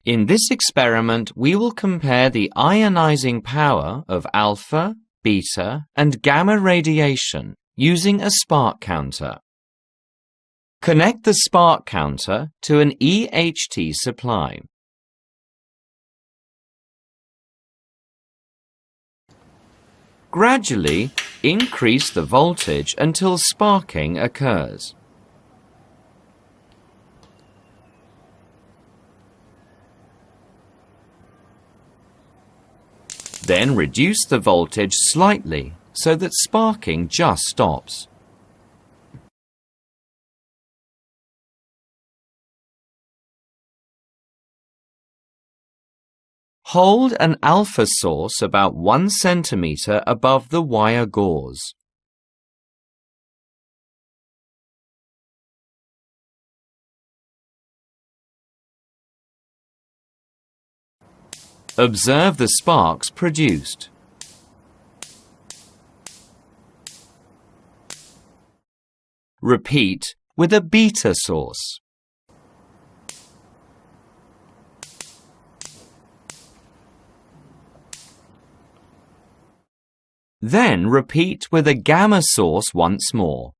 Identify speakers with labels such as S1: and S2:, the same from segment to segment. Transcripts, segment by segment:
S1: In this experiment, we will compare the ionizing power of alpha, beta, and gamma radiation using a spark counter. Connect the spark counter to an EHT supply. Gradually increase the voltage until sparking occurs. Then reduce the voltage slightly so that sparking just stops. Hold an alpha source about 1 centimeter above the wire gauze. Observe the sparks produced. Repeat with a beta source. Then repeat with a gamma source once more.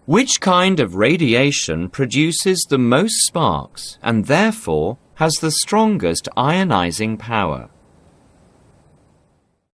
S1: Which kind of radiation produces the most sparks and therefore has the strongest ionizing power?